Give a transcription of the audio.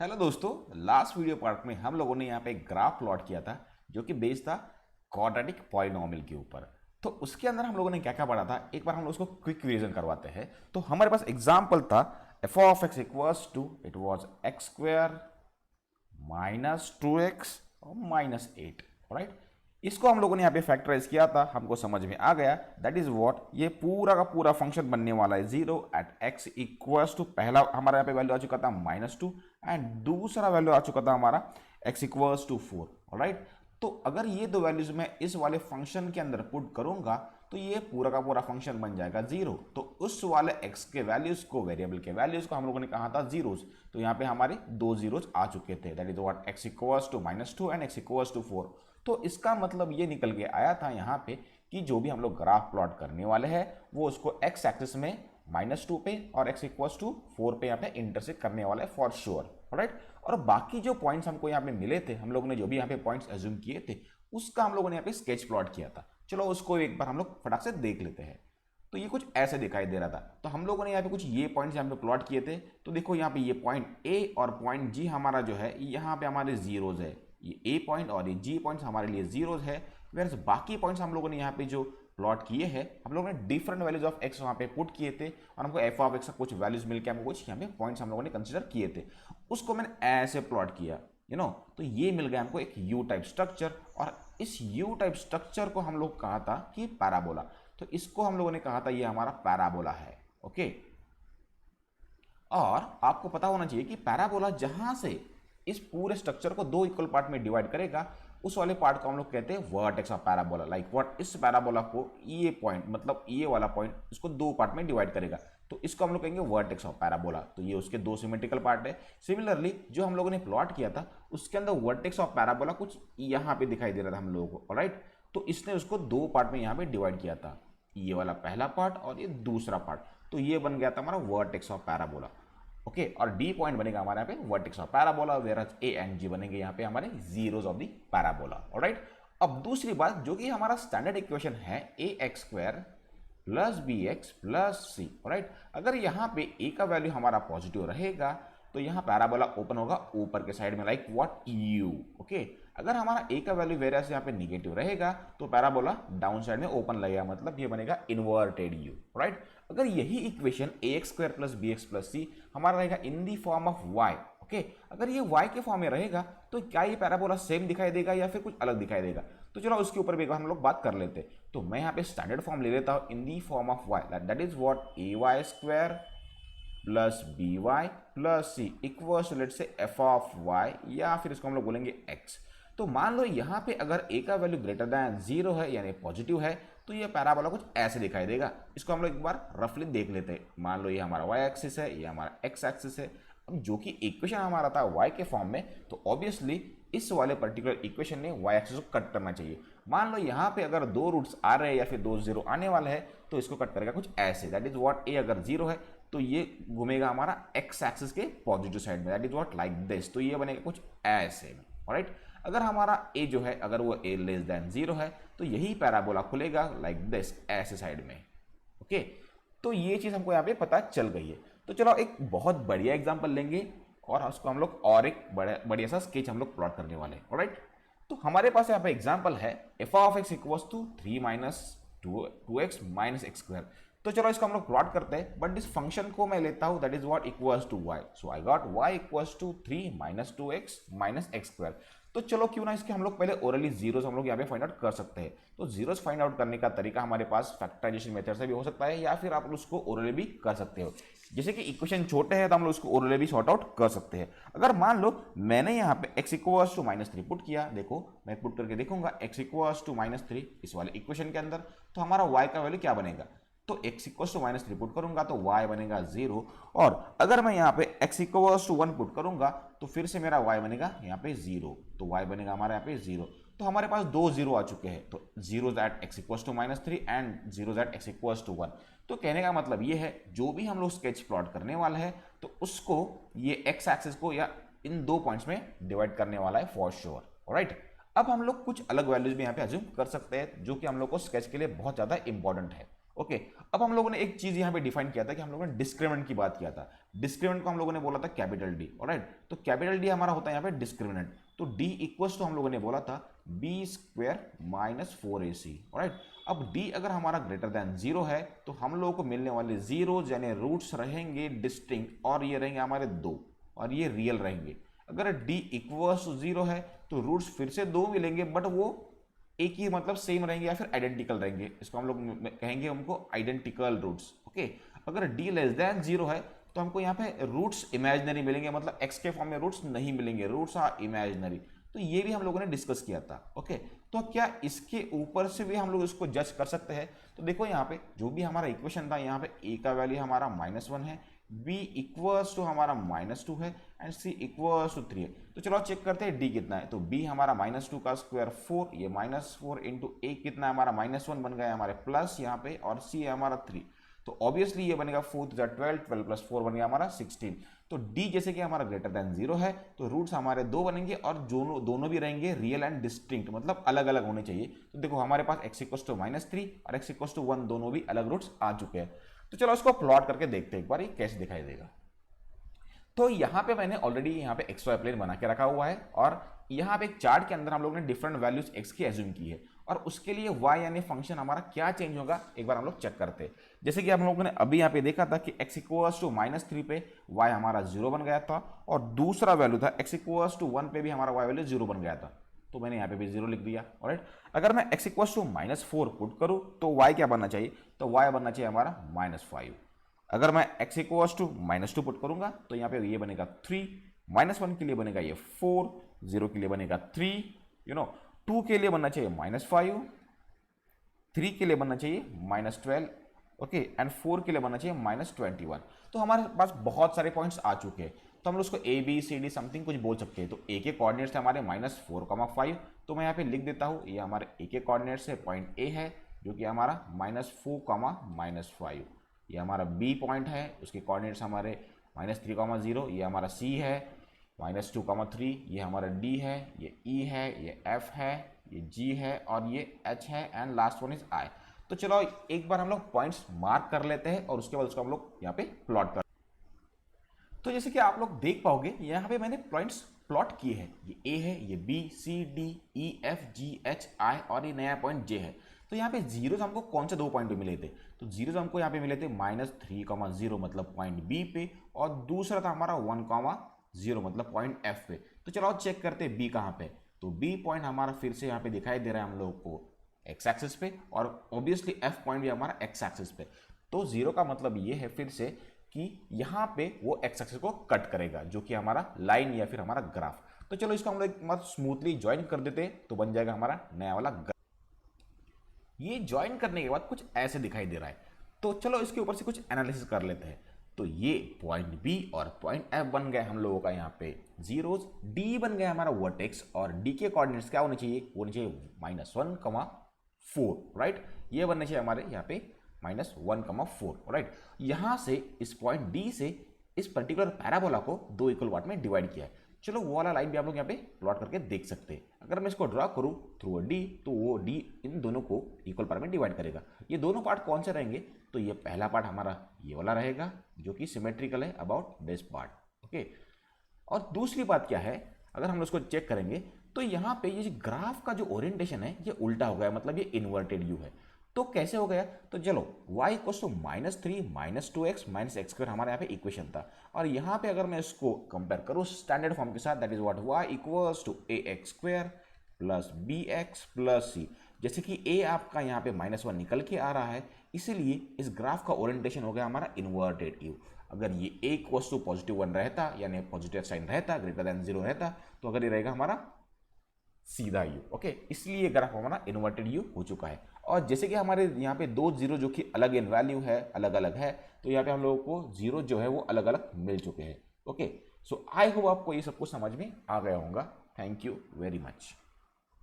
Hello दोस्तों, last video part में हम लोगों ने यहाँ पे एक ग्राफ प्लॉट किया था जो कि बेस्ड था क्वाड्रेटिक पॉलिनॉमियल के ऊपर। तो उसके अंदर हम लोगों ने क्या क्या पढ़ा था, एक बार हम लोग उसको क्विक रिवीजन करवाते हैं। तो हमारे पास एग्जाम्पल था f of x equals to it was x square minus 2x और -8। राइट, इसको हम लोगों ने यहाँ पे फैक्टराइज किया था, हमको समझ में आ गया दैट इज व्हाट ये पूरा का पूरा फंक्शन बनने वाला है 0 एट x इक्वल्स टू, पहला हमारा यहाँ पे वैल्यू आ चुका था -2 एंड दूसरा वैल्यू आ चुका था हमारा x इक्वल्स टू 4। राइट, तो अगर ये दो वैल्यूज मैं इस वाले फंक्शन के अंदर पुट करूंगा तो ये पूरा का पूरा फंक्शन बन जाएगा 0। तो उस वाले x के वैल्यूज को, वेरिएबल के वैल्यूज को हम लोगों ने कहा था जीरोस, तो यहाँ पे हमारे दो जीरोस आ चुके थे, that is what x equals to -2 and x equals to 4। तो इसका मतलब ये निकल के आया था यहाँ पे कि जो भी हम लोग ग्राफ प्लॉट करने वाले हैं वो उसको x एक्सिस में -2 पे और x इक्वल्स टू 4 पे यहाँ पे इंटरसेक्ट करने वाला है फॉर श्योर। राइट, और बाकी जो पॉइंट्स हमको यहाँ पे मिले थे, हम लोगों ने जो भी यहाँ पे पॉइंट्स एज्यूम किए थे उसका हम लोगों ने यहाँ पे स्केच प्लॉट किया था। चलो उसको एक बार हम लोग फटाक से देख लेते हैं। तो ये कुछ ऐसे दिखाई दे रहा था, तो हम लोगों ने यहाँ पे कुछ ये पॉइंट्स यहाँ पे प्लॉट किए थे। तो देखो यहाँ पे ये पॉइंट ए और पॉइंट जी हमारा जो है यहाँ पे हमारे जीरोज है, ये ए पॉइंट और ये जी पॉइंट्स हमारे लिए जीरोज है। वेयर बाकी पॉइंट्स हम लोगों ने यहाँ पे जो प्लॉट किए हैं, हम लोगों ने डिफरेंट वैल्यूज ऑफ एक्स वहाँ पे पुट किए थे और हमको एफ ऑफ एक्स का कुछ वैल्यूज मिलकर हमको कुछ यहाँ पे पॉइंट्स हम लोगों ने कंसिडर किए थे, उसको मैंने ऐसे प्लॉट किया तो ये मिल गया हमको एक यू टाइप स्ट्रक्चर। और इस यू टाइप स्ट्रक्चर को हम लोग कहा था कि पैराबोला, तो इसको हम लोगों ने कहा था ये हमारा पैराबोला है। ओके, और आपको पता होना चाहिए कि पैराबोला जहां से इस पूरे स्ट्रक्चर को दो इक्वल पार्ट में डिवाइड करेगा उस वाले पार्ट को हम लोग कहते हैं vertex of parabola. Like what, इस पैराबोला को ये पॉइंट, मतलब ये वाला पॉइंट इसको दो पार्ट में डिवाइड करेगा, तो इसको हम लोग कहेंगे वर्टेक्स ऑफ पैराबोला। तो ये उसके दो सिमेट्रिकल पार्ट है। सिमिलरली जो हम लोगों ने प्लॉट किया था उसके अंदर वर्टेक्स ऑफ पैराबोला कुछ यहाँ पे दिखाई दे रहा था हम लोगों को। राइट, तो इसने उसको दो पार्ट में यहाँ पे डिवाइड किया था, ये वाला पहला पार्ट और ये दूसरा पार्ट, तो ये बन गया था हमारा वर्टेक्स ऑफ पैराबोला। ओके, और डी पॉइंट बनेगा हमारे यहाँ पे vertex of parabola, where A and G बनेंगे यहाँ पे हमारे zeros of the parabola. All right, अब दूसरी बात जो कि हमारा स्टैंडर्ड इक्वेशन है A X square plus B X plus C. Right, अगर यहाँ पे ए का वैल्यू हमारा पॉजिटिव रहेगा तो यहाँ पैराबोला ओपन होगा ऊपर के साइड में, लाइक व्हाट यू। ओके, अगर हमारा ए का वैल्यू वेरियस यहाँ पे निगेटिव रहेगा तो पैराबोला डाउन साइड में ओपन लगेगा, मतलब ये बनेगा इन्वर्टेड यू। राइट, अगर यही equation A X square plus B X plus C हमारा रहेगा in the form of Y, okay, अगर ये y के फॉर्म में रहेगा तो क्या ये पैराबोला सेम दिखाई देगा या फिर कुछ अलग दिखाई देगा? तो चलो उसके ऊपर भी एक बार हम लोग बात कर लेते हैं। तो मैं यहाँ पे स्टैंडर्ड फॉर्म ले लेता हूँ in the form of y, that is what A Y square plus B Y plus C equals to let's say F of Y, या फिर इसको हम लोग बोलेंगे x। तो मान लो यहाँ पे अगर a का वैल्यू ग्रेटर दैन 0 है यानी पॉजिटिव है तो ये पैराबोला कुछ ऐसे दिखाई देगा। इसको हम लोग एक बार रफली देख लेते हैं। मान लो ये हमारा y एक्सिस है, ये हमारा x एक्सिस है। अब जो कि इक्वेशन हमारा था y के फॉर्म में, तो ऑब्वियसली इस वाले पर्टिकुलर इक्वेशन ने y एक्सिस को कट करना चाहिए। मान लो यहाँ पे अगर दो रूट्स आ रहे हैं या फिर दो जीरो आने वाले हैं तो इसको कट करेगा कुछ ऐसे, दैट इज व्हाट ए अगर 0 है तो ये घूमेगा हमारा x एक्सिस के पॉजिटिव साइड में, that is what like this, तो ये बनेगा कुछ ऐसे। ऑलराइट, अगर हमारा a जो है अगर वो a लेस देन 0 है तो यही पैराबोला खुलेगा लाइक दिस, ऐसे साइड में। ओके, तो ये चीज हमको यहाँ पे पता चल गई है। तो चलो एक बहुत बढ़िया एग्जांपल लेंगे और उसको हम लोग और एक बढ़िया सा स्केच हम लोग प्लॉट करने वाले हैं। ऑलराइट, तो हमारे पास यहाँ पे एग्जांपल है f of x equals to 3 minus 2x minus x square. तो चलो इसको हम लोग प्लॉट करते हैं, बट इस फंक्शन को मैं लेता हूं that is what equals to y, so I got y equals to 3 minus 2x minus x square. तो चलो क्यों ना इसके हम लोग पहले ओरली जीरोस हम लोग यहाँ पे फाइंड आउट कर सकते हैं। तो जीरोस फाइंड आउट करने का तरीका हमारे पास फैक्टराइजेशन मेथड से भी हो सकता है या फिर आप उसको ओरली भी कर सकते हो। जैसे कि इक्वेशन छोटे हैं तो हम लोग उसको ओरली भी सॉर्ट आउट कर सकते हैं। अगर मान लो मैंने यहाँ पे x इक्वल्स टू -3 पुट किया, देखो मैं पुट करके देखूंगा x इक्वल्स टू -3 इस वाले इक्वेशन के अंदर, तो हमारा y का वैल्यू क्या बनेगा? तो x इक्वल्स टू -3 पुट करूंगा तो y बनेगा 0, और अगर मैं यहाँ पे x इक्वल्स टू 1 पुट करूंगा तो फिर से मेरा y बनेगा यहाँ पे 0, तो y बनेगा हमारा यहाँ पे 0। तो हमारे पास दो जीरो आ चुके हैं, तो zero that x equals to -3 and zero that x equals to 1। तो कहने का मतलब ये है जो भी हम लोग स्केच प्लॉट करने वाला है तो उसको ये x एक्सिस को या इन दो पॉइंट्स में डिवाइड करने वाला है फॉर श्योर। ऑलराइट, अब हम लोग कुछ अलग वैल्यूज भी यहाँ पे अज्यूम कर सकते हैं जो कि हम लोग को स्केच के लिए बहुत ज्यादा इंपॉर्टेंट है। ओके, अब हम लोगों ने एक चीज यहां पे डिफाइन किया था कि हम लोगों ने डिस्क्रिमिनेंट की बात किया था। डिस्क्रिमिनेंट को हम लोगों ने बोला था कैपिटल डी, ऑलराइट। तो कैपिटल डी हमारा होता है यहाँ पे डिस्क्रिमिनेंट। तो डी इक्वल्स टू हम लोगों ने बोला था b square minus 4ac, alright. अब डी अगर हमारा ग्रेटर देन 0 है तो हम लोगों को मिलने वाले जीरोज यानी रूट्स रहेंगे डिस्टिंक्ट, और ये रहेंगे हमारे 2, और ये रियल रहेंगे। अगर डी इक्वल्स टू 0 है तो रूट्स फिर से 2 मिलेंगे, बट वो एक ही मतलब सेम रहेंगे या फिर आइडेंटिकल रहेंगे। इसको हम लोग कहेंगे हमको आइडेंटिकल रूट्स, ओके। अगर डी लेस देन 0 है तो हमको यहाँ पे रूट्स इमेजिनरी मिलेंगे, मतलब एक्स के फॉर्म में रूट्स नहीं मिलेंगे, रूट्स आर इमेजिनरी। तो ये भी हम लोगों ने डिस्कस किया था, ओके। तो क्या इसके ऊपर से भी हम लोग इसको जज कर सकते हैं? तो देखो यहाँ पे जो भी हमारा इक्वेशन था, यहाँ पे ए का वैल्यू हमारा -1 है, बी इक्वल्स टू हमारा -2 है, एंड सी इक्वल्स टू 3 है। तो चलो चेक करते हैं डी कितना है। तो बी हमारा -2 का स्क्वायर 4, ये -4 इंटू ए कितना है हमारा -1 बन गया हमारे प्लस यहाँ पे, और सी है हमारा 3। तो ऑब्वियसली ये बनेगा 4 × 12, 12 + 4 बन गया हमारा 16। तो डी जैसे कि हमारा ग्रेटर देन 0 है तो रूट्स हमारे 2 बनेंगे, और दोनों भी रहेंगे रियल एंड डिस्टिंक्ट, मतलब अलग अलग होने चाहिए। तो देखो हमारे पास x = -3 और x = 1 दोनों भी अलग रूट्स आ चुके हैं। तो चलो इसको प्लॉट करके देखते हैं एक बार ये कैसे दिखाई देगा। तो यहाँ पे मैंने ऑलरेडी यहाँ पे एक्स वाई प्लेन बना के रखा हुआ है, और यहाँ पे एक चार्ट के अंदर हम लोगों ने डिफरेंट वैल्यूज एक्स की एज्यूम की है, और उसके लिए y यानी फंक्शन हमारा क्या चेंज होगा एक बार हम लोग चेक करते हैं। जैसे कि हम लोगों ने अभी यहाँ पे देखा था कि x = -3 पे y हमारा 0 बन गया था, और दूसरा वैल्यू था x = 1 पे भी हमारा y वैल्यू 0 बन गया था। तो मैंने यहाँ पे भी 0 लिख दिया, ऑलराइट। अगर मैं x = -4 पुट करूँ तो y क्या बनना चाहिए? तो y बनना चाहिए हमारा -5। अगर मैं x = -2 पुट करूंगा तो यहाँ पे ये बनेगा 3, -1 के लिए बनेगा ये 4, 0 के लिए बनेगा 3, 2 के लिए बनना चाहिए -5, 3 के लिए बनना चाहिए -12, ओके, एंड 4 के लिए बनना चाहिए -21। तो हमारे पास बहुत सारे पॉइंट्स आ चुके हैं, तो हम लोग उसको a b c d something कुछ बोल सकते हैं। तो ए के कोऑर्डिनेट्स है हमारे -4, 5, तो मैं यहाँ पे लिख देता हूँ, ये हमारे ए के कोऑर्डिनेट्स है, पॉइंट ए है जो कि हमारा -4, -5। ये हमारा बी पॉइंट है, उसके कोऑर्डिनेट्स हमारे -3, 0, ये हमारा सी है, -2, 3, ये हमारा डी है, ये ई है, ये एफ है, ये जी है, और ये एच है, and last one is I. तो चलो एक बार हम लोग पॉइंट्स मार्क कर लेते हैं, और उसके बाद उसको हम लोग यहाँ पे प्लॉट कर। तो जैसे कि आप लोग देख पाओगे यहाँ पे मैंने पॉइंट्स प्लॉट किए हैं, ये ए है, ये b c d e f g h i, और ये नया पॉइंट जे है। तो यहाँ पे जीरोज हमको कौन से 2 पॉइंट पे मिले थे? तो जीरोज हमको यहाँ पे मिले थे -3, 0 मतलब पॉइंट बी पे, और दूसरा था हमारा 1, 0 मतलब पॉइंट एफ पे। तो चलो चेक करते हैं बी कहाँ पे। तो बी पॉइंट हमारा फिर से यहाँ पे दिखाई दे रहा है हम लोग को एक्स एक्सिस पे, और ऑब्वियसली एफ पॉइंट भी हमारा एक्स एक्सिस पे। तो 0 का मतलब ये है फिर से कि यहाँ पे वो एक्स एक्सिस को कट करेगा, जो कि हमारा लाइन या फिर हमारा ग्राफ। तो चलो इसको हम लोग एक बार स्मूथली ज्वाइन कर देते हैं, तो बन जाएगा हमारा नया वाला ग्राफ। ये ज्वाइन करने के बाद कुछ ऐसे दिखाई दे रहा है। तो चलो इसके ऊपर से कुछ एनालिसिस कर लेते हैं। तो ये पॉइंट बी और पॉइंट एफ बन गए हम लोगों का यहाँ पे जीरोज, डी बन गया हमारा वर्टेक्स, और डी के कोऑर्डिनेट्स क्या होने चाहिए? होने चाहिए -1, 4, राइट। ये बनने चाहिए हमारे यहाँ पे -1, 4, राइट। यहाँ से इस पॉइंट डी से इस पर्टिकुलर पैराबोला को 2 इक्वल पार्ट में डिवाइड किया है। चलो वो वाला लाइन भी आप लोग यहाँ पे प्लॉट करके देख सकते हैं। अगर मैं इसको ड्रॉ करूँ थ्रू डी, तो वो डी इन दोनों को इक्वल पार्ट में डिवाइड करेगा। ये दोनों पार्ट कौन से रहेंगे? तो ये पहला पार्ट हमारा ये वाला रहेगा, जो कि सिमेट्रिकल है अबाउट दिस पार्ट, ओके। और दूसरी बात क्या है, अगर हम उसको चेक करेंगे तो यहाँ पे ये ग्राफ का जो ओरिएंटेशन है ये उल्टा हो गया, मतलब ये इन्वर्टेड यू है। तो कैसे हो गया? तो चलो y = -3 - 2x - x² हमारे यहाँ पे इक्वेशन था, और यहाँ पे अगर मैं इसको कंपेयर करूँ स्टैंडर्ड फॉर्म के साथ, that is what y = ax² + bx + c। जैसे कि a आपका यहाँ पे -1 निकल के आ रहा है, इसीलिए इस ग्राफ का ओरिएंटेशन हो गया हमारा इन्वर्टेड यू। अगर ये a = +1 रहता, यानी पॉजिटिव साइन रहता, ग्रेटर देन 0 रहता, तो अगर ये रहेगा हमारा सीधा यू, ओके। इसलिए ग्राफ हमारा इन्वर्टेड यू हो चुका है। और जैसे कि हमारे यहाँ पे 2 जीरो जो कि अलग इन वैल्यू है, अलग अलग है, तो यहाँ पे हम लोगों को जीरो जो है वो अलग अलग मिल चुके हैं, ओके। सो आई होप आपको ये सब कुछ समझ में आ गया होगा। Thank you very much.